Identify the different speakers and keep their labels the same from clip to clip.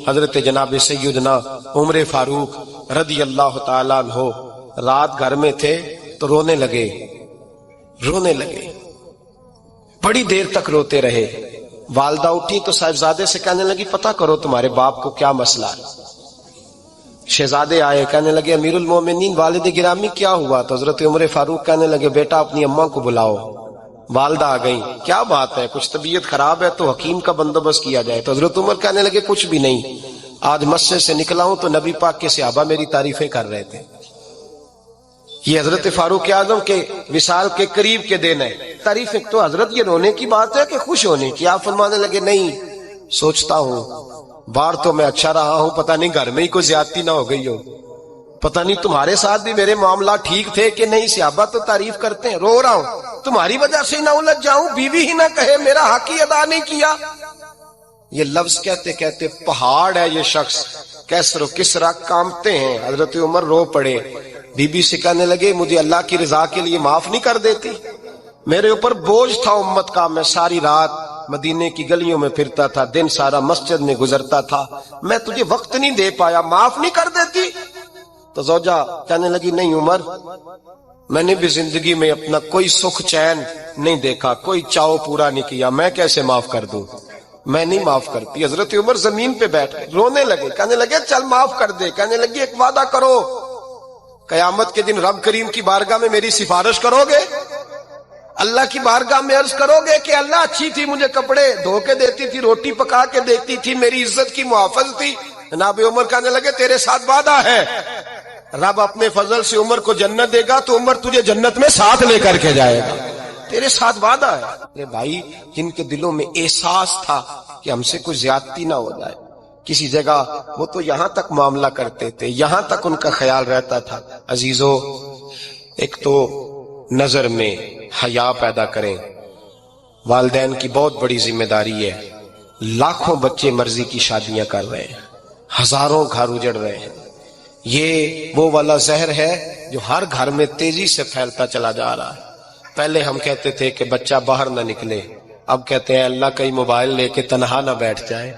Speaker 1: حضرت جناب سیدنا عمر فاروق رضی اللہ تعالیٰ عنہ رات گھر میں تھے تو رونے لگے، بڑی دیر تک روتے رہے۔ والدہ اٹھی تو صاحبزادے سے کہنے لگی پتہ کرو تمہارے باپ کو کیا مسئلہ ہے۔ شہزادے آئے، کہنے لگے امیر المومنین والد گرامی کیا ہوا؟ تو حضرت عمر فاروق کہنے لگے بیٹا اپنی اماں کو بلاؤ۔ والدہ آ گئی، کیا بات ہے؟ کچھ طبیعت خراب ہے تو حکیم کا بندوبست کیا جائے۔ تو حضرت عمر کہنے لگے کچھ بھی نہیں، آج مسجد سے نکلا ہوں تو نبی پاک کے صحابہ میری تعریفیں کر رہے تھے۔ یہ حضرت فاروق اعظم کے وصال کے قریب کے دن ہے۔ تعریفیں تو حضرت یہ رونے کی بات ہے کہ خوش ہونے کی؟ آپ فرمانے لگے نہیں، سوچتا ہوں باہر تو میں اچھا رہا ہوں، پتہ نہیں گھر میں ہی کوئی زیادتی نہ ہو گئی ہو، پتہ نہیں تمہارے ساتھ بھی میرے معاملات ٹھیک تھے کہ نہیں، صحابہ تو تعریف کرتے ہیں، رو رہا ہوں تمہاری وجہ سے نہ الجھ جاؤں، بیوی ہی نہ کہے میرا حق ہی ادا نہیں کیا۔ یہ لفظ کہتے کہتے پہاڑ ہے یہ شخص، کیسر و کسرا کانپتے ہیں۔ حضرت عمر رو پڑے، بی بی سے کہنے لگے مجھے اللہ کی رضا کے لیے معاف نہیں کر دیتی؟ میرے اوپر بوجھ تھا امت کا، میں ساری رات مدینے کی گلیوں میں پھرتا تھا، دن سارا مسجد میں گزرتا تھا، میں تجھے وقت نہیں دے پایا، معاف نہیں کر دیتی؟ تو زوجہ کہنے لگی نہیں عمر، میں نے بھی زندگی میں اپنا کوئی سکھ چین نہیں دیکھا، کوئی چاؤ پورا نہیں کیا، میں کیسے معاف کر دوں؟ میں نہیں معاف کرتی۔ حضرت عمر زمین پہ بیٹھ گئے، رونے لگے، کہنے لگے چل معاف کر دے۔ کہنے لگی ایک وعدہ کرو، قیامت کے دن رب کریم کی بارگاہ میں میری سفارش کرو گے؟ اللہ کی بارگاہ میں عرض کرو گے کہ اللہ اچھی تھی، مجھے کپڑے دھو کے دیتی تھی، روٹی پکا کے دیتی تھی، میری عزت کی محافظ تھی؟ جناب عمر کہنے لگے تیرے ساتھ وعدہ ہے، رب اپنے فضل سے عمر کو جنت دے گا تو عمر تجھے جنت میں ساتھ لے کر کے جائے گا، تیرے ساتھ وعدہ ہے۔ میرے بھائی جن کے دلوں میں احساس تھا کہ ہم سے کوئی زیادتی نہ ہو جائے کسی جگہ، وہ تو یہاں تک معاملہ کرتے تھے، یہاں تک ان کا خیال رہتا تھا۔ عزیزو، ایک تو نظر میں حیا پیدا کریں، والدین کی بہت بڑی ذمہ داری ہے۔ لاکھوں بچے مرضی کی شادیاں کر رہے ہیں، ہزاروں گھر اجڑ رہے ہیں، یہ وہ والا زہر ہے جو ہر گھر میں تیزی سے پھیلتا چلا جا رہا ہے۔ پہلے ہم کہتے تھے کہ بچہ باہر نہ نکلے، اب کہتے ہیں اللہ کہیں موبائل لے کے تنہا نہ بیٹھ جائے،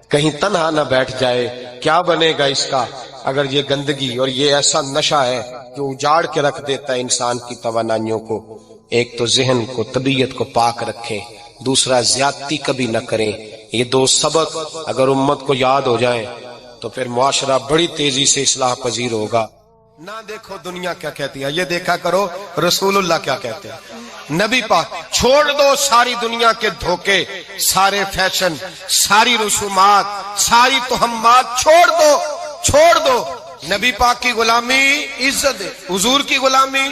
Speaker 1: کہیں تنہا نہ بیٹھ جائے، کیا بنے گا اس کا اگر یہ گندگی اور یہ ایسا نشہ ہے جو اجاڑ کے رکھ دیتا ہے انسان کی توانائیوں کو۔ ایک تو ذہن کو، طبیعت کو پاک رکھیں، دوسرا زیادتی کبھی نہ کریں۔ یہ دو سبق اگر امت کو یاد ہو جائیں تو پھر معاشرہ بڑی تیزی سے اصلاح پذیر ہوگا۔ نہ دیکھو دنیا کیا کہتی ہے، یہ دیکھا کرو رسول اللہ کیا کہتے ہیں۔ نبی پاک چھوڑ دو ساری دنیا کے دھوکے، سارے فیشن، ساری رسومات، ساری تہمات چھوڑ دو۔ نبی پاک کی غلامی عزت ہے، حضور کی غلامی۔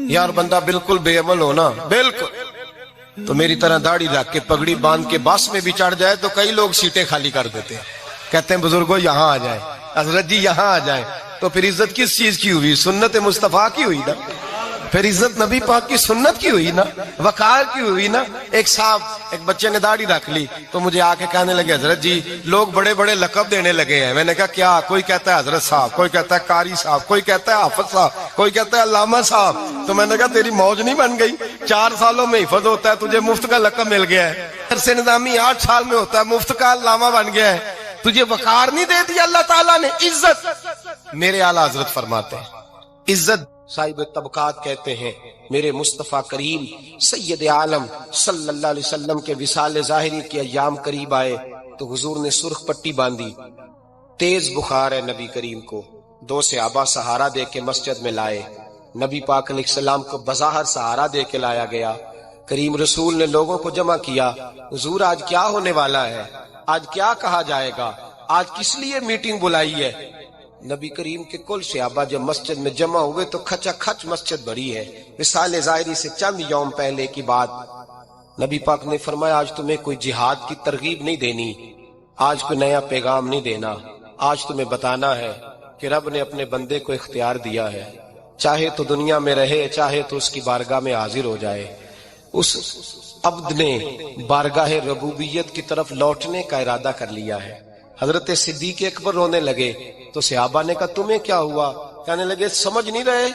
Speaker 1: یار بندہ بالکل بے عمل ہونا، بالکل تو میری طرح داڑھی رکھ کے پگڑی باندھ کے بس میں بھی چڑھ جائے تو کئی لوگ سیٹیں خالی کر دیتے ہیں، کہتے ہیں بزرگوں یہاں آ جائیں، حضرت جی یہاں آ جائیں، تو پھر عزت کس چیز کی ہوئی؟ سنت مصطفیٰ کی ہوئی نا، پھر عزت نبی پاک کی سنت کی ہوئی نا، وقار کی ہوئی نا۔ ایک صاحب، ایک بچے نے داڑھی رکھ لی تو مجھے آ کے کہنے لگے حضرت جی لوگ بڑے بڑے لقب دینے لگے ہیں۔ میں نے کہا کیا؟ کوئی کہتا ہے حضرت صاحب، کوئی کہتا ہے قاری صاحب، کوئی کہتا ہے حافظ صاحب، کوئی کہتا ہے علامہ صاحب۔ تو میں نے کہا تیری موج نہیں بن گئی، 4 سالوں میں حفظ ہوتا ہے، تجھے مفت کا لقب مل گیا ہے، درس نظامی 8 سال میں ہوتا ہے، مفت کا علامہ بن گیا ہے، تجھے وقار نہیں دے دیا اللہ تعالیٰ نے، عزت۔ میرے اعلیٰ حضرت فرماتے ہیں عزت صاحب طبقات کہتے ہیں۔ میرے مصطفیٰ کریم سید عالم صلی اللہ علیہ وسلم کے وصال ظاہری کے ایام قریب آئے تو حضور نے سرخ پٹی باندھی، تیز بخار ہے نبی کریم کو، 2 صحابہ سہارا دے کے مسجد میں لائے، نبی پاک علیہ السلام کو بظاہر سہارا دے کے لایا گیا۔ کریم رسول نے لوگوں کو جمع کیا، حضور آج کیا ہونے والا ہے، آج کیا کہا جائے گا، آج کس لیے میٹنگ بلائی ہے؟ نبی کریم کے کل صحابہ جب مسجد میں جمع ہوئے تو کھچا کھچ مسجد بھری ہے۔ وصال ظاہری سے چند یوم پہلے کی بات، نبی پاک نے فرمایا آج تمہیں کوئی جہاد کی ترغیب نہیں دینی، آج کوئی نیا پیغام نہیں دینا، آج تمہیں بتانا ہے کہ رب نے اپنے بندے کو اختیار دیا ہے، چاہے تو دنیا میں رہے، چاہے تو اس کی بارگاہ میں حاضر ہو جائے۔ اس عبد نے بارگاہ ربوبیت کی طرف لوٹنے کا ارادہ کر لیا ہے۔ حضرت صدیق اکبر رونے لگے تو صحابہ نے کہا تمہیں کیا ہوا؟ کہنے لگے سمجھ نہیں رہے،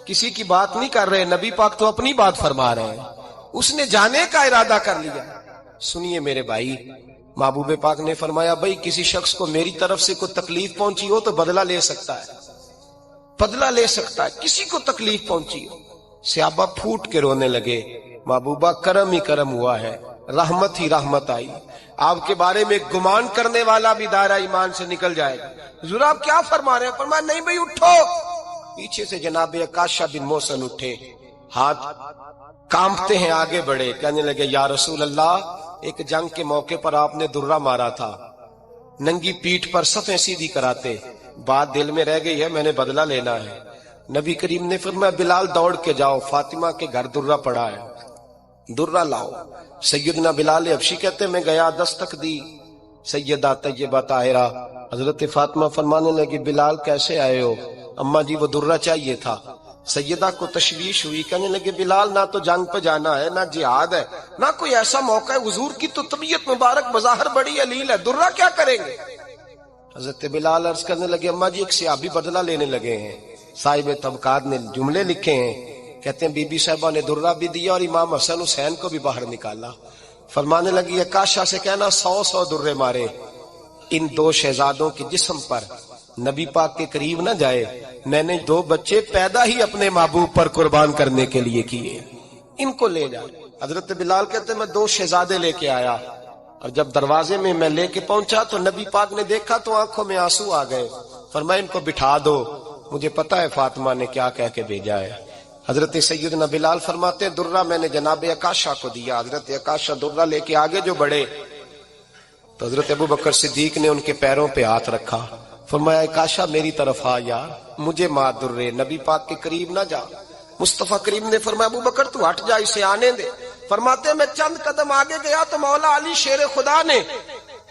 Speaker 1: کسی کی بات نہیں کر رہے، نبی پاک تو اپنی بات فرما رہے ہیں، اس نے جانے کا ارادہ کر لیا۔ سنیے میرے بھائی، محبوب پاک نے فرمایا بھائی کسی شخص کو میری طرف سے کوئی تکلیف پہنچی ہو تو بدلہ لے سکتا ہے، بدلہ لے سکتا ہے، کسی کو تکلیف پہنچی ہو۔ صحابہ پھوٹ کے رونے لگے، محبوبہ کرم ہی کرم ہوا ہے، رحمت ہی رحمت آئی، آپ کے بارے میں گمان کرنے والا بھی دائرہ ایمان سے نکل جائے گا۔ حضور آپ کیا فرما رہے ہیں؟ فرمایا نہیں بھائی اٹھو۔ پیچھے سے جناب عکاشہ بن محصن اٹھے، ہاتھ کانپتے ہیں، آگے بڑھے، کہنے لگے یا رسول اللہ، ایک جنگ کے موقع پر آپ نے درہ مارا تھا، ننگی پیٹھ پر صفیں سیدھی کراتے، بات دل میں رہ گئی ہے، میں نے بدلہ لینا ہے۔ نبی کریم نے فرمایا بلال دوڑ کے جاؤ، فاطمہ کے گھر درہ پڑا ہے، درہ لاؤ۔ سیدنا بلال حبشی کہتے میں گیا، دستک دی سیدہ طیبہ طاہرہ، حضرت فاطمہ فرمانے لگی بلال کیسے آئے ہو؟ اماں جی وہ درہ چاہیے تھا۔ سیدہ کو تشویش ہوئی، کہنے لگے بلال نہ تو جنگ پہ جانا ہے، نہ جہاد ہے، نہ کوئی ایسا موقع ہے، حضور کی تو طبیعت مبارک بظاہر بڑی علیل ہے، درہ کیا کریں گے؟ حضرت بلال عرض کرنے لگے اماں جی ایک صحابی بدلہ لینے لگے ہیں، صاحب طبقات نے جملے لکھے ہیں، کہتے ہیں بی بی صاحبہ نے درہ بھی دیا اور امام حسن حسین کو بھی باہر نکالا۔ فرمانے لگی عکاشہ سے کہنا 100 درے مارے، ان دو شہزادوں کے جسم پر نبی پاک کے قریب نہ جائے، میں نے 2 بچے پیدا ہی اپنے محبوب پر قربان کرنے کے لیے کیے، ان کو لے جا۔ حضرت بلال کہتے میں 2 شہزادے لے کے آیا، اور جب دروازے میں میں لے کے پہنچا تو نبی پاک نے دیکھا تو آنکھوں میں آنسو آ گئے، فرمایا ان کو بٹھا دو، مجھے پتا ہے فاطمہ نے کیا کہہ کے بھیجا ہے۔ حضرت سیدنا بلال فرماتے ہیں درہ میں نے جناب عکاشہ کو دیا، حضرت عکاشہ درہ لے کے آگے جو بڑھے تو حضرت ابو بکر صدیق نے ان کے پیروں پہ ہاتھ رکھا، فرمایا عکاشہ میری طرف آ یار، مجھے مار درے، نبی پاک کے قریب نہ جا۔ مصطفیٰ کریم نے فرمایا ابو بکر تو ہٹ جا، اسے آنے دے۔ فرماتے ہیں میں چند قدم آگے گیا تو مولا علی شیر خدا نے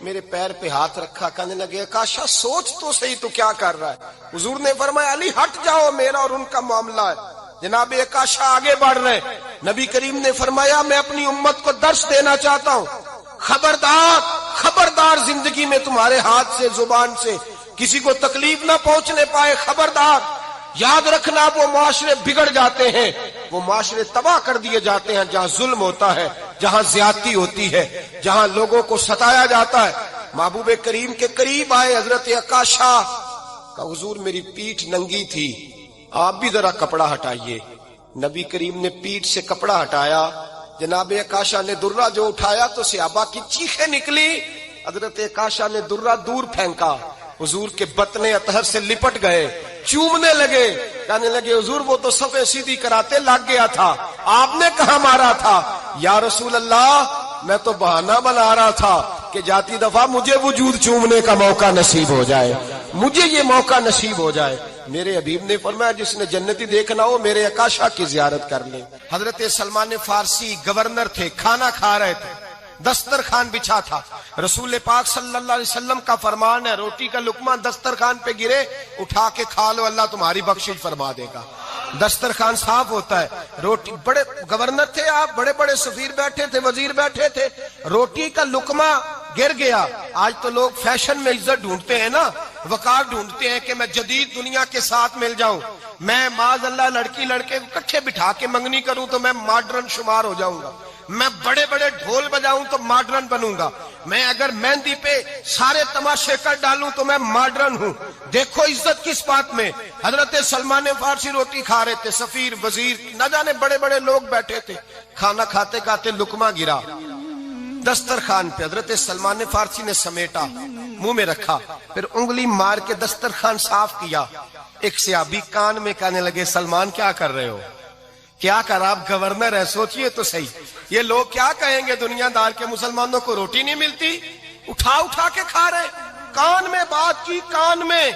Speaker 1: میرے پیر پہ ہاتھ رکھا، کہنے لگے عکاشہ سوچ تو صحیح تو کیا کر رہا ہے؟ حضور نے فرمایا علی ہٹ جاؤ، میرا اور ان کا معاملہ ہے۔ جناب عکاشہ آگے بڑھ رہے، نبی کریم نے فرمایا میں اپنی امت کو درس دینا چاہتا ہوں، خبردار خبردار زندگی میں تمہارے ہاتھ سے زبان سے کسی کو تکلیف نہ پہنچنے پائے، خبردار یاد رکھنا وہ معاشرے بگڑ جاتے ہیں، وہ معاشرے تباہ کر دیے جاتے ہیں جہاں ظلم ہوتا ہے، جہاں زیادتی ہوتی ہے، جہاں لوگوں کو ستایا جاتا ہے۔ محبوب کریم کے قریب آئے حضرت عکاشہ کا، حضور میری پیٹھ ننگی تھی، آپ بھی ذرا کپڑا ہٹائیے۔ نبی کریم نے پیٹھ سے کپڑا ہٹایا، جناب عکاشہ نے درہ جو اٹھایا تو صحابہ کی چیخیں نکلی، حضرت عکاشہ نے درہ دور پھینکا، حضور کے بطن اطہر سے لپٹ گئے، چومنے لگے، کہنے لگے حضور وہ تو صفیں سیدھی کراتے لگ گیا تھا، آپ نے کہاں مارا تھا؟ یا رسول اللہ میں تو بہانہ بنا رہا تھا کہ جاتی دفعہ مجھے وجود چومنے کا موقع نصیب ہو جائے، مجھے یہ موقع نصیب ہو جائے۔ میرے حبیب نے فرمایا جس نے جنتی دیکھنا ہو میرے عکاشہ کی زیارت کر لے۔ حضرت سلمان فارسی گورنر تھے، کھانا کھا رہے تھے، دسترخوان بچھا تھا، رسول پاک صلی اللہ علیہ وسلم کا فرمان ہے روٹی کا لقمہ دسترخوان پہ گرے اٹھا کے کھا لو، اللہ تمہاری بخشش فرما دے گا۔ دسترخوان صاف ہوتا ہے، روٹی، بڑے گورنر تھے آپ، بڑے بڑے سفیر بیٹھے تھے، وزیر بیٹھے تھے، روٹی کا لقمہ گر گیا۔ آج تو لوگ فیشن میں عزت ڈھونڈتے ہیں نا، وقار ڈھونڈتے ہیں کہ میں جدید دنیا کے ساتھ مل جاؤں، میں معاذ اللہ لڑکی لڑکے کٹھے بٹھا کے منگنی کروں تو میں ماڈرن شمار ہو جاؤں گا، میں بڑے بڑے ڈھول بجاؤں تو ماڈرن بنوں گا، میں اگر مہندی پہ سارے تماشے کر ڈالوں تو میں ماڈرن ہوں۔ دیکھو عزت کس بات میں۔ حضرت سلمان فارسی روٹی کھا رہے تھے، سفیر وزیر نہ جانے بڑے بڑے لوگ بیٹھے تھے، کھانا کھاتے کھاتے لقمہ گرا دسترخوان پہ، حضرت سلمان فارسی نے سمیٹا، منہ میں رکھا، پھر انگلی مار کے دسترخوان صاف کیا۔ ایک صحابی کان میں کہنے لگے سلمان کیا کر رہے ہو؟ کیا کر، آپ گورنر ہے، سوچئے تو صحیح، یہ لوگ کیا کہیں گے دنیا دار کے مسلمانوں کو روٹی نہیں ملتی، اٹھا اٹھا کے کھا رہے۔ کان میں بات کی، کان میں۔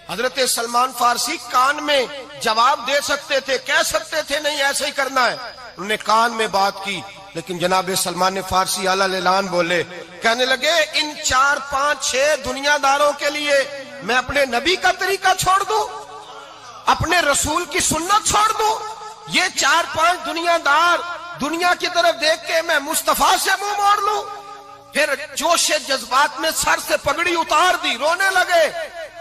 Speaker 1: حضرت سلمان فارسی کان میں جواب دے سکتے تھے، کہہ سکتے تھے نہیں ایسے ہی کرنا ہے، انہوں نے کان میں بات کی، لیکن جناب سلمان فارسی اعلیٰ اعلان بولے، کہنے لگے ان 4 5 6 دنیا داروں کے لیے میں اپنے نبی کا طریقہ چھوڑ دوں، اپنے رسول کی سنت چھوڑ دوں؟ یہ 4 5 دنیا دار دنیا کی طرف دیکھ کے میں مصطفیٰ سے منہ موڑ لوں؟ پھر جوش جذبات میں سر سے پگڑی اتار دی، رونے لگے۔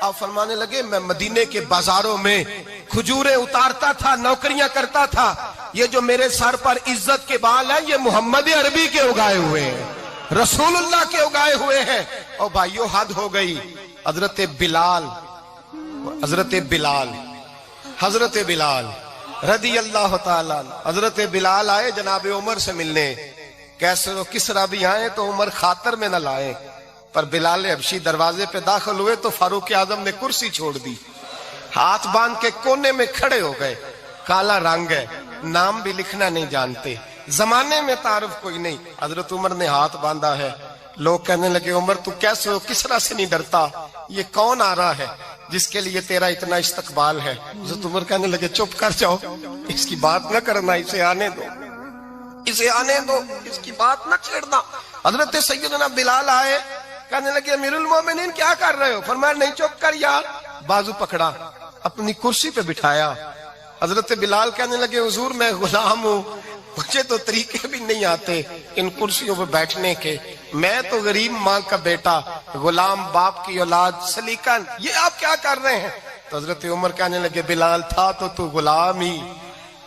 Speaker 1: آپ فرمانے لگے میں مدینے کے بازاروں میں کھجوریں اتارتا تھا، نوکریاں کرتا تھا، یہ جو میرے سر پر عزت کے بال ہیں یہ محمد عربی کے اگائے ہوئے ہیں، رسول اللہ کے اگائے ہوئے ہیں. اور بھائیو حد ہو گئی. حضرت بلال رضی اللہ تعالیٰ. حضرت بلال آئے جناب عمر سے ملنے. کیسے کسرا بھی آئے تو عمر خاطر میں نہ لائے. پر بلال حبشی دروازے پہ داخل ہوئے تو فاروق اعظم نے کرسی چھوڑ دی. ہاتھ باندھ کے کونے میں کھڑے ہو گئے. کالا رنگ ہے, نام بھی لکھنا نہیں جانتے, زمانے میں تعارف کوئی نہیں. حضرت عمر نے ہاتھ باندھا ہے. لوگ کہنے لگے عمر تو کیسے ہو, کسرا سے نہیں ڈرتا, یہ کون آ رہا ہے جس کے لیے تیرا اتنا استقبال ہے؟ حضرت عمر کہنے لگے چپ کر جاؤ, اس کی بات نہ کرنا, اسے آنے دو, اس کی بات نہ چھیڑنا. حضرت سیدنا بلال آئے, کہنے لگے امیر المومنین کیا کر رہے ہو؟ فرمایا نہیں چپ کر یار. بازو پکڑا, اپنی کرسی پہ بٹھایا. حضرت بلال کہنے لگے حضور میں غلام ہوں, مجھے تو طریقے بھی نہیں آتے ان کرسیوں پہ بیٹھنے کے, میں تو غریب ماں کا بیٹا, غلام باپ کی اولاد, سلیقہ, یہ آپ کیا کر رہے ہیں؟ تو حضرت عمر کہنے لگے بلال تھا تو غلام ہی,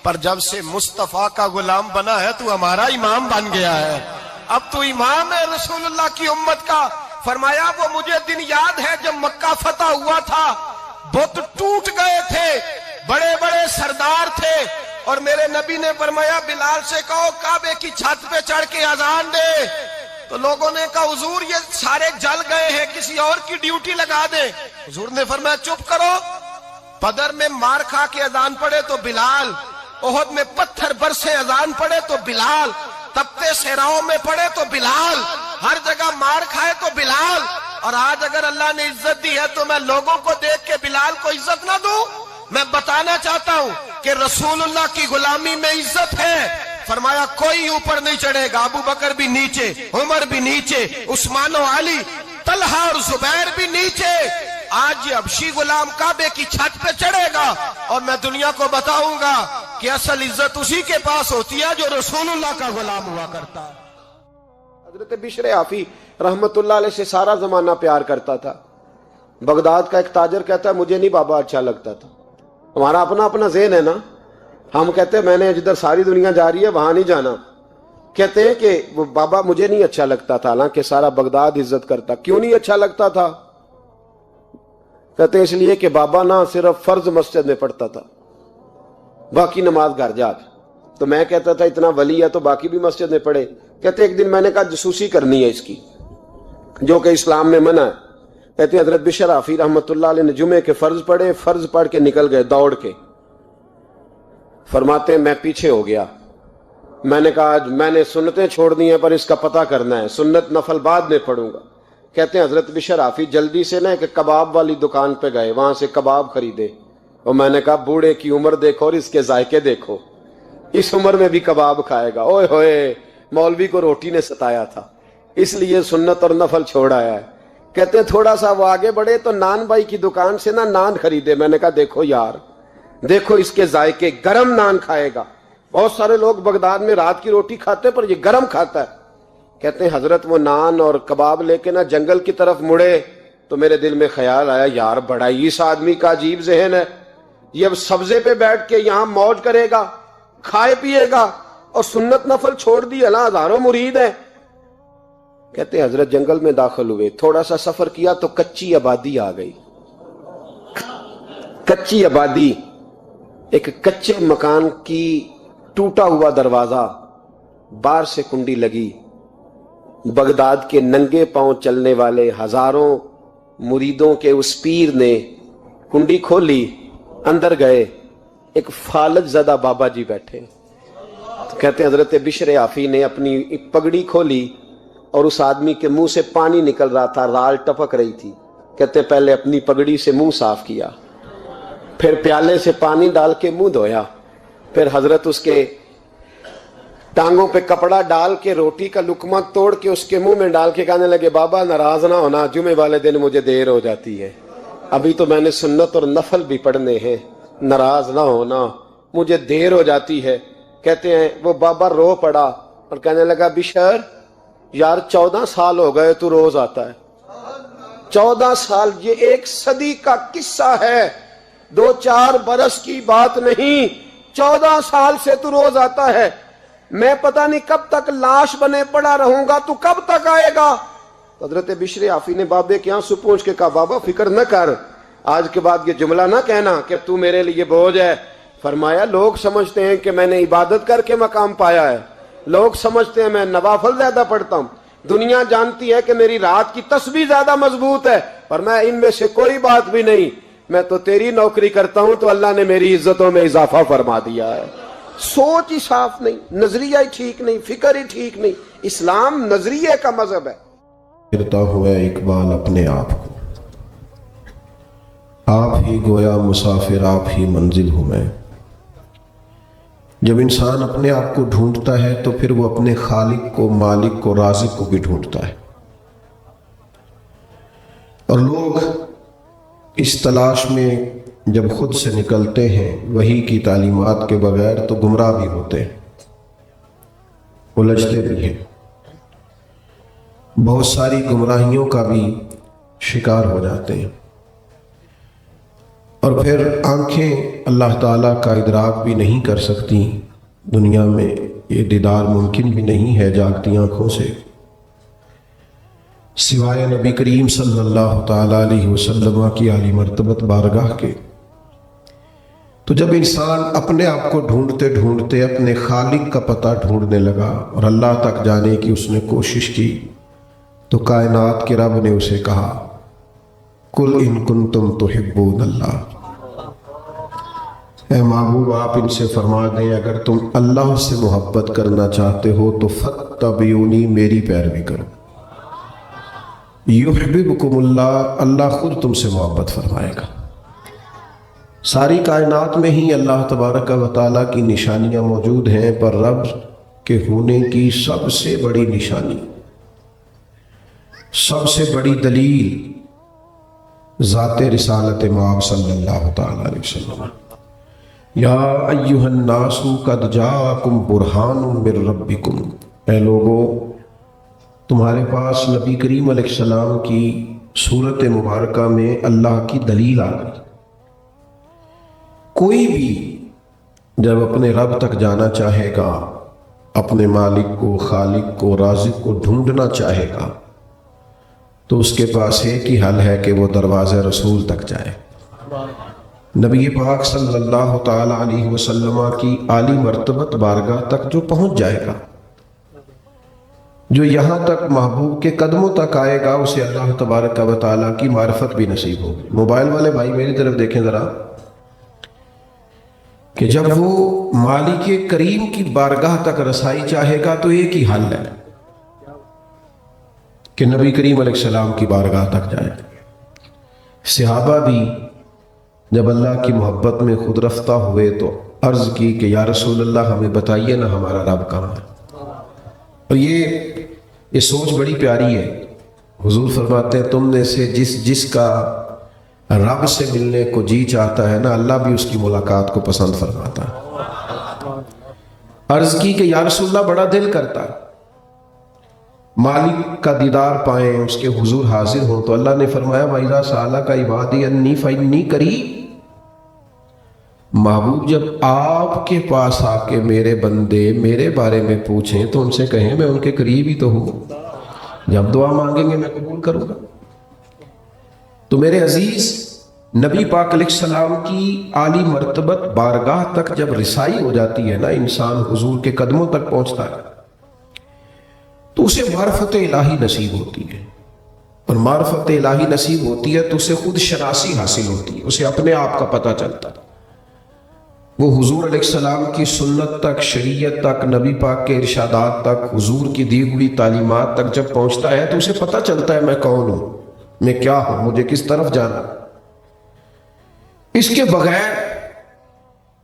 Speaker 1: پر جب سے مصطفیٰ کا غلام بنا ہے تو ہمارا امام بن گیا ہے, اب تو امام ہے رسول اللہ کی امت کا. فرمایا وہ مجھے دن یاد ہے جب مکہ فتح ہوا تھا, بت ٹوٹ گئے تھے, بڑے بڑے سردار تھے, اور میرے نبی نے فرمایا بلال سے کہو کعبے کی چھت پہ چڑھ کے اذان دے. تو لوگوں نے کہا حضور یہ سارے جل گئے ہیں, کسی اور کی ڈیوٹی لگا دے. حضور نے فرمایا چپ کرو, بدر میں مار کھا کے اذان پڑے تو بلال, احد میں پتھر برسے اذان پڑے تو بلال, تپتے صحراؤں میں پڑے تو بلال, ہر جگہ مار کھائے تو بلال. اور آج اگر اللہ نے عزت دی ہے تو میں لوگوں کو دیکھ کے بلال کو عزت نہ دوں؟ میں بتانا چاہتا ہوں کہ رسول اللہ کی غلامی میں عزت ہے. فرمایا کوئی اوپر نہیں چڑھے گا, ابو بکر بھی نیچے, عمر بھی نیچے, عثمان و علی, طلحہ اور زبیر بھی نیچے. آج یہ حبشی غلام کعبے کی چھت پہ چڑھے گا اور میں دنیا کو بتاؤں گا کہ اصل عزت اسی کے پاس ہوتی ہے جو رسول اللہ کا غلام ہوا کرتا ہے. حضرت بشر حافی رحمت اللہ علیہ سے سارا زمانہ پیار کرتا تھا. بغداد کا ایک تاجر کہتا ہے مجھے نہیں بابا اچھا لگتا تھا. ہمارا اپنا ذہن ہے نا, ہم کہتے ہیں میں نے جدھر ساری دنیا جا رہی ہے وہاں نہیں جانا. کہتے ہیں کہ وہ بابا مجھے نہیں اچھا لگتا تھا, حالانکہ سارا بغداد عزت کرتا. کیوں نہیں اچھا لگتا تھا؟ کہتے ہیں اس لیے کہ بابا نہ صرف فرض مسجد میں پڑھتا تھا, باقی نماز گھر جا کے. تو میں کہتا تھا اتنا ولی ہے تو باقی بھی مسجد میں پڑھے. کہتے ایک دن میں نے کہا جسوسی کرنی ہے اس کی, جو کہ اسلام میں منع ہے. کہتے حضرت بشر حافی رحمت اللہ علیہ نے جمعے کے فرض پڑھے, فرض پڑھ کے نکل گئے دوڑ کے. فرماتے ہیں میں پیچھے ہو گیا, میں نے کہا آج میں نے سنتیں چھوڑ دی ہیں پر اس کا پتہ کرنا ہے, سنت نفل بعد میں پڑھوں گا. کہتے ہیں حضرت بشر حافی جلدی سے نا ایک کباب والی دکان پہ گئے, وہاں سے کباب خریدے. اور میں نے کہا بوڑھے کی عمر دیکھو اور اس کے ذائقے دیکھو, اس عمر میں بھی کباب کھائے گا. اوئے ہوئے, مولوی کو روٹی نے ستایا تھا اس لیے سنت اور نفل چھوڑ آیا ہے. کہتے ہیں تھوڑا سا وہ آگے بڑھے تو نان بھائی کی دکان سے نا نان خریدے. میں نے کہا دیکھو یار, دیکھو اس کے ذائقے, گرم نان کھائے گا. بہت سارے لوگ بغداد میں رات کی روٹی کھاتے پر یہ گرم کھاتا ہے. کہتے ہیں حضرت وہ نان اور کباب لے کے نا جنگل کی طرف مڑے تو میرے دل میں خیال آیا یار بڑا ہی اس آدمی کا عجیب ذہن ہے, یہ اب سبزے پہ بیٹھ کے یہاں موج کرے گا, کھائے پیے گا, اور سنت نفل چھوڑ دی, اللہ ہزاروں مرید ہیں. کہتے ہیں حضرت جنگل میں داخل ہوئے, تھوڑا سا سفر کیا تو کچی آبادی آ گئی. کچی آبادی, ایک کچے مکان کی ٹوٹا ہوا دروازہ, باہر سے کنڈی لگی. بغداد کے ننگے پاؤں چلنے والے ہزاروں مریدوں کے اس پیر نے کنڈی کھولی, اندر گئے, ایک فالج زدہ بابا جی بیٹھے. کہتے ہیں حضرت بشر حافی نے اپنی پگڑی کھولی اور اس آدمی کے منہ سے پانی نکل رہا تھا, رال ٹپک رہی تھی. کہتے ہیں پہلے اپنی پگڑی سے منہ صاف کیا, پھر پیالے سے پانی ڈال کے منہ دھویا, پھر حضرت اس کے ٹانگوں پہ کپڑا ڈال کے روٹی کا لقمہ توڑ کے اس کے منہ میں ڈال کے کہنے لگے بابا ناراض نہ ہونا, جمعے والے دن مجھے دیر ہو جاتی ہے, ابھی تو میں نے سنت اور نفل بھی پڑھنے ہیں, ناراض نہ ہونا مجھے دیر ہو جاتی ہے. کہتے ہیں وہ بابا رو پڑا اور کہنے لگا بشر یار 14 سال ہو گئے تو روز آتا ہے. 14 سال, یہ 1 صدی کا قصہ ہے, 2-4 برس کی بات نہیں. 14 سال سے تو روز آتا ہے.
Speaker 2: میں پتہ نہیں کب تک لاش بنے پڑا رہوں گا، تو کب تک آئے گا؟ حضرت بشر عافی نے بابے کے آنسو پوچھ کے کہا بابا فکر نہ کر، آج کے بعد یہ جملہ نہ کہنا کہ تو میرے لیے بوجھ ہے۔ فرمایا لوگ سمجھتے ہیں کہ میں نے عبادت کر کے مقام پایا ہے، لوگ سمجھتے ہیں میں نوافل زیادہ پڑھتا ہوں، دنیا جانتی ہے کہ میری رات کی تسبیح زیادہ مضبوط ہے، پر میں ان میں سے کوئی بات بھی نہیں، میں تو تیری نوکری کرتا ہوں تو اللہ نے میری عزتوں میں اضافہ فرما دیا ہے۔ سوچ ہی صاف نہیں، نظریہ ہی ٹھیک نہیں، فکر ہی ٹھیک نہیں۔ اسلام نظریے کا مذہب ہے۔
Speaker 3: کرتا ہوا اقبال اپنے آپ کو، آپ ہی گویا مسافر آپ ہی منزل ہوں میں۔ جب انسان اپنے آپ کو ڈھونڈتا ہے تو پھر وہ اپنے خالق کو، مالک کو، رازق کو بھی ڈھونڈتا ہے، اور لوگ اس تلاش میں جب خود سے نکلتے ہیں وحی کی تعلیمات کے بغیر تو گمراہ بھی ہوتے ہیں، الجھتے بھی ہیں، بہت ساری گمراہیوں کا بھی شکار ہو جاتے ہیں، اور پھر آنکھیں اللہ تعالیٰ کا ادراک بھی نہیں کر سکتی۔ دنیا میں یہ دیدار ممکن بھی نہیں ہے جاگتی آنکھوں سے، سوائے نبی کریم صلی اللہ تعالیٰ علیہ وسلم کی عالی مرتبت بارگاہ کے۔ تو جب انسان اپنے آپ کو ڈھونڈتے ڈھونڈتے اپنے خالق کا پتہ ڈھونڈنے لگا اور اللہ تک جانے کی اس نے کوشش کی، تو کائنات کے رب نے اسے کہا قل ان کنتم تحبون اللہ، اے محبوب آپ ان سے فرما دیں اگر تم اللہ سے محبت کرنا چاہتے ہو تو فاتبعونی، میری پیروی کرو، یحببکم اللہ، اللہ خود تم سے محبت فرمائے گا۔ ساری کائنات میں ہی اللہ تبارک و تعالیٰ کی نشانیاں موجود ہیں، پر رب کے ہونے کی سب سے بڑی نشانی، سب سے بڑی دلیل ذات رسالت مآب صلی اللہ تعالیٰ علیہ وسلم۔ یا ایہا الناس قد جاءکم برہان من ربکم، اے لوگو تمہارے پاس نبی کریم علیہ السلام کی صورت مبارکہ میں اللہ کی دلیل آ گئی۔ کوئی بھی جب اپنے رب تک جانا چاہے گا، اپنے مالک کو، خالق کو، رازق کو ڈھونڈنا چاہے گا، تو اس کے پاس ایک ہی حل ہے کہ وہ دروازے رسول تک جائے، نبی پاک صلی اللہ تعالی علیہ وسلم کی عالی مرتبت بارگاہ تک جو پہنچ جائے گا، جو یہاں تک محبوب کے قدموں تک آئے گا، اسے اللہ تبارک و تعالیٰ کی معرفت بھی نصیب ہوگی۔ موبائل والے بھائی میری طرف دیکھیں ذرا، کہ جب وہ مالک کریم کی بارگاہ تک رسائی چاہے گا تو ایک ہی حل ہے کہ نبی کریم علیہ السلام کی بارگاہ تک جائے۔ صحابہ بھی جب اللہ کی محبت میں خود رفتہ ہوئے تو عرض کی کہ یا رسول اللہ ہمیں بتائیے نا ہمارا رب کہاں ہے۔ اور یہ سوچ بڑی پیاری ہے۔ حضور فرماتے ہیں تم نے سے جس کا رب سے ملنے کو جی چاہتا ہے نا، اللہ بھی اس کی ملاقات کو پسند فرماتا ہے۔ عرض کی کہ یا رسول اللہ بڑا دل کرتا ہے مالک کا دیدار پائیں، اس کے حضور حاضر ہوں، تو اللہ نے فرمایا وَإِذَا سَأَلَكَ عِبَادِي عَنِّي فَإِنِّي قَرِيبٌ۔ محبوب جب آپ کے پاس آ کے میرے بندے میرے بارے میں پوچھیں تو ان سے کہیں میں ان کے قریب ہی تو ہوں، جب دعا مانگیں گے میں قبول کروں گا۔ تو میرے عزیز، نبی پاک علیہ السلام کی عالی مرتبت بارگاہ تک جب رسائی ہو جاتی ہے نا، انسان حضور کے قدموں تک پہنچتا ہے تو اسے معرفت الہی نصیب ہوتی ہے، اور معرفت الہی نصیب ہوتی ہے تو اسے خود شناسی حاصل ہوتی ہے، اسے اپنے آپ کا پتہ چلتا ہے۔ وہ حضور علیہ السلام کی سنت تک، شریعت تک، نبی پاک کے ارشادات تک، حضور کی دی ہوئی تعلیمات تک جب پہنچتا ہے تو اسے پتہ چلتا ہے میں کون ہوں، میں کیا ہوں، مجھے کس طرف جانا۔ اس کے بغیر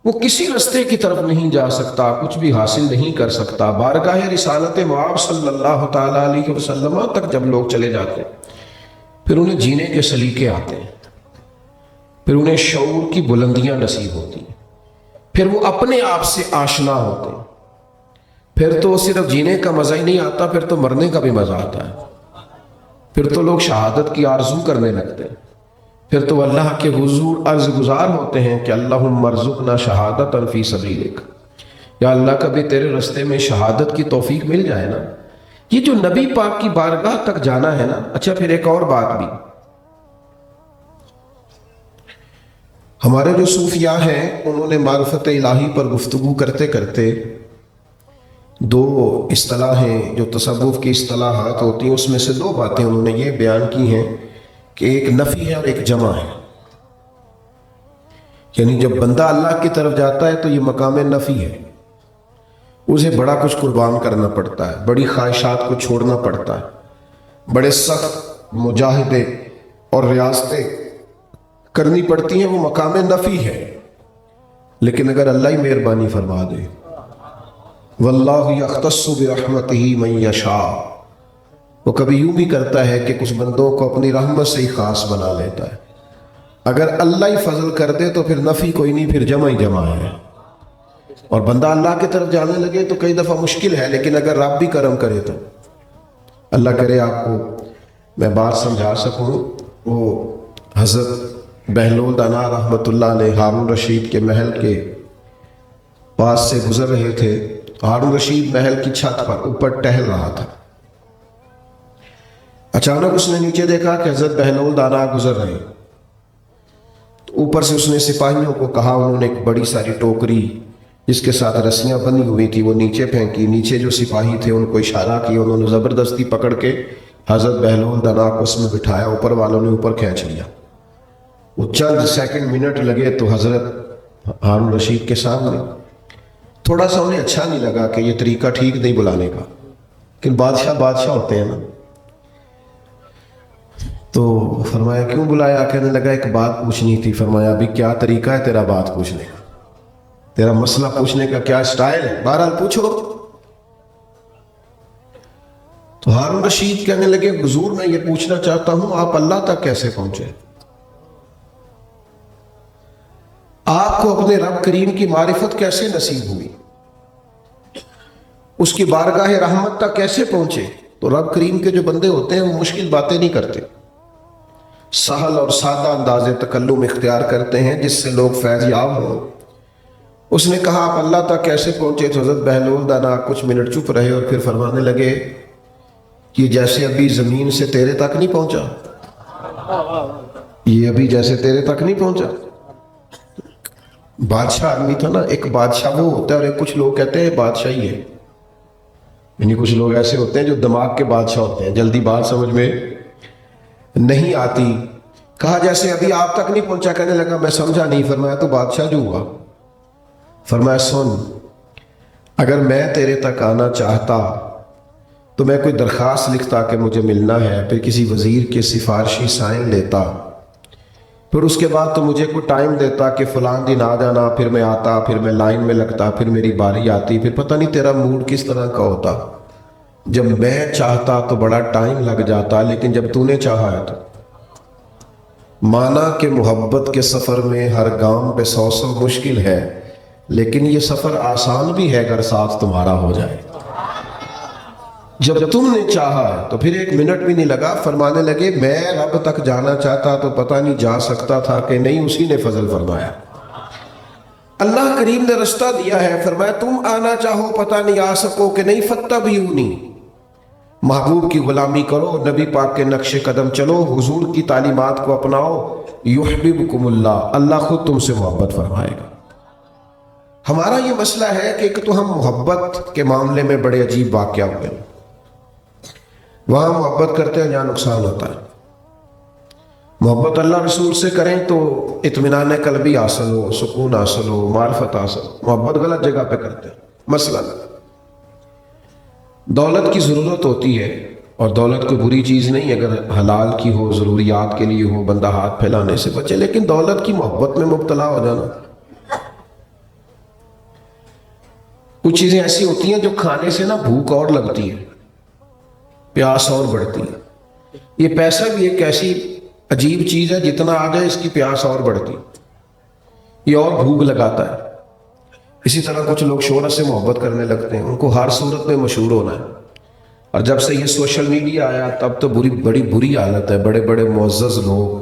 Speaker 3: وہ کسی رستے کی طرف نہیں جا سکتا، کچھ بھی حاصل نہیں کر سکتا۔ بارگاہ رسالت مآب صلی اللہ تعالیٰ علیہ وسلم تک جب لوگ چلے جاتے ہیں پھر انہیں جینے کے سلیقے آتے ہیں، پھر انہیں شعور کی بلندیاں نصیب ہوتی ہیں، پھر وہ اپنے آپ سے آشنا ہوتے ہیں، پھر تو صرف جینے کا مزہ ہی نہیں آتا، پھر تو مرنے کا بھی مزہ آتا ہے، پھر تو لوگ شہادت کی آرزو کرنے لگتے ہیں، پھر تو اللہ کے حضور عرض گزار ہوتے ہیں کہ اللہم ارزقنا شہادتا فی سبیلک، یا اللہ کبھی تیرے رستے میں شہادت کی توفیق مل جائے نا. یہ جو نبی پاک کی بارگاہ تک جانا ہے نا. اچھا پھر ایک اور بات بھی، ہمارے جو صوفیاء ہیں انہوں نے معرفت الہی پر گفتگو کرتے کرتے دو اصطلاحیں جو تصوف کی اصطلاحات ہوتی ہیں اس میں سے دو باتیں انہوں نے یہ بیان کی ہیں کہ ایک نفی ہے اور ایک جمع ہے. یعنی جب بندہ اللہ کی طرف جاتا ہے تو یہ مقام نفی ہے، اسے بڑا کچھ قربان کرنا پڑتا ہے، بڑی خواہشات کو چھوڑنا پڑتا ہے، بڑے سخت مجاہدے اور ریاضتیں کرنی پڑتی ہیں، وہ مقام نفی ہے. لیکن اگر اللہ ہی مہربانی فرما دے، واللہ یختص برحمتہ من یشاء، وہ کبھی یوں بھی کرتا ہے کہ کچھ بندوں کو اپنی رحمت سے ہی خاص بنا لیتا ہے. اگر اللہ ہی فضل کر دے تو پھر نفی کوئی نہیں، پھر جمع ہی جمع ہے. اور بندہ اللہ کی طرف جانے لگے تو کئی دفعہ مشکل ہے، لیکن اگر رب بھی کرم کرے تو اللہ کرے آپ کو میں بات سمجھا سکوں. وہ حضرت بہلول دانا رحمۃ اللہ علیہ ہارون رشید کے محل کے پاس سے گزر رہے تھے. ہارون رشید محل کی چھت پر اوپر ٹہل رہا تھا. اچانک اس نے نیچے دیکھا کہ حضرت بہلول دانا گزر رہے. اوپر سے اس نے سپاہیوں کو کہا، انہوں نے ایک بڑی ساری ٹوکری جس کے ساتھ رسیاں بندھی ہوئی تھی وہ نیچے پھینکی. نیچے جو سپاہی تھے ان کو اشارہ کیا، انہوں نے زبردستی پکڑ کے حضرت بہلول دانا کو اس میں بٹھایا. اوپر والوں نے اوپر کھینچ لیا. وہ چند سیکنڈ منٹ لگے تو حضرت ہارون رشید کے سامنے. تھوڑا سا انہیں اچھا نہیں لگا کہ یہ طریقہ ٹھیک نہیں بلانے کا، لیکن بادشاہ ہوتے ہیں نا. تو فرمایا کیوں بلایا؟ کہنے لگا ایک بات پوچھنی تھی. فرمایا ابھی کیا طریقہ ہے تیرا بات پوچھنے کا، تیرا مسئلہ پوچھنے کا کیا سٹائل ہے؟ بہرحال پوچھو. تو ہارون رشید کہنے لگے حضور میں یہ پوچھنا چاہتا ہوں آپ اللہ تک کیسے پہنچے؟ آپ کو اپنے رب کریم کی معرفت کیسے نصیب ہوئی؟ اس کی بارگاہ رحمت تک کیسے پہنچے؟ تو رب کریم کے جو بندے ہوتے ہیں وہ مشکل باتیں نہیں کرتے، سہل اور سادہ انداز تکلم اختیار کرتے ہیں جس سے لوگ فیض یاب ہوں. اس نے کہا آپ اللہ تک کیسے پہنچے؟ تو حضرت بہلول دانا کچھ منٹ چپ رہے اور پھر فرمانے لگے یہ جیسے ابھی زمین سے تیرے تک نہیں پہنچا، یہ ابھی جیسے تیرے تک نہیں پہنچا. بادشاہ آدمی تھا نا. ایک بادشاہ وہ ہوتا ہے اور ایک کچھ لوگ کہتے ہیں بادشاہی ہے. یعنی کچھ لوگ ایسے ہوتے ہیں جو دماغ کے بادشاہ ہوتے ہیں، جلدی بات سمجھ میں نہیں آتی. کہا جیسے ابھی آپ تک نہیں پہنچا. کہنے لگا میں سمجھا نہیں. فرمایا تو بادشاہ جو ہوا. فرمایا سن، اگر میں تیرے تک آنا چاہتا تو میں کوئی درخواست لکھتا کہ مجھے ملنا ہے، پھر کسی وزیر کے سفارشی سائن لیتا، پھر اس کے بعد تو مجھے کوئی ٹائم دیتا کہ فلان دن آ جانا، پھر میں آتا، پھر میں لائن میں لگتا، پھر میری باری آتی، پھر پتہ نہیں تیرا موڈ کس طرح کا ہوتا. جب میں چاہتا تو بڑا ٹائم لگ جاتا، لیکن جب تو نے چاہا ہے تو مانا کہ محبت کے سفر میں ہر گام پہ 100 مشکل ہے، لیکن یہ سفر آسان بھی ہے اگر ساتھ تمہارا ہو جائے. جب تم نے چاہا تو پھر ایک منٹ بھی نہیں لگا. فرمانے لگے میں رب تک جانا چاہتا تو پتہ نہیں جا سکتا تھا کہ نہیں، اسی نے فضل فرمایا. اللہ کریم نے رستہ دیا ہے. فرمایا تم آنا چاہو پتہ نہیں آ سکو کہ نہیں. فتبعونی، محبوب کی غلامی کرو، نبی پاک کے نقش قدم چلو، حضور کی تعلیمات کو اپناؤ. یحببکم اللہ، اللہ خود تم سے محبت فرمائے گا. ہمارا یہ مسئلہ ہے کہ ایک تو ہم محبت کے معاملے میں بڑے عجیب واقعہ ہوئے. وہاں محبت کرتے ہیں جہاں نقصان ہوتا ہے. محبت اللہ رسول سے کریں تو اطمینان قلبی حاصل ہو، سکون حاصل ہو، معرفت حاصل ہو. محبت غلط جگہ پہ کرتے ہیں. مثلا دولت کی ضرورت ہوتی ہے، اور دولت کوئی بری چیز نہیں اگر حلال کی ہو، ضروریات کے لیے ہو، بندہ ہاتھ پھیلانے سے بچے. لیکن دولت کی محبت میں مبتلا ہو جانا. کچھ چیزیں ایسی ہوتی ہیں جو کھانے سے نا بھوک اور لگتی ہے، پیاس اور بڑھتی ہے. یہ پیسہ بھی ایک ایسی عجیب چیز ہے، جتنا آ جائے اس کی پیاس اور بڑھتی، یہ اور بھوک لگاتا ہے. اسی طرح کچھ لوگ شہرت سے محبت کرنے لگتے ہیں، ان کو ہر صورت میں مشہور ہونا ہے. اور جب سے یہ سوشل میڈیا آیا تب تو بڑی بری حالت ہے. بڑے بڑے معزز لوگ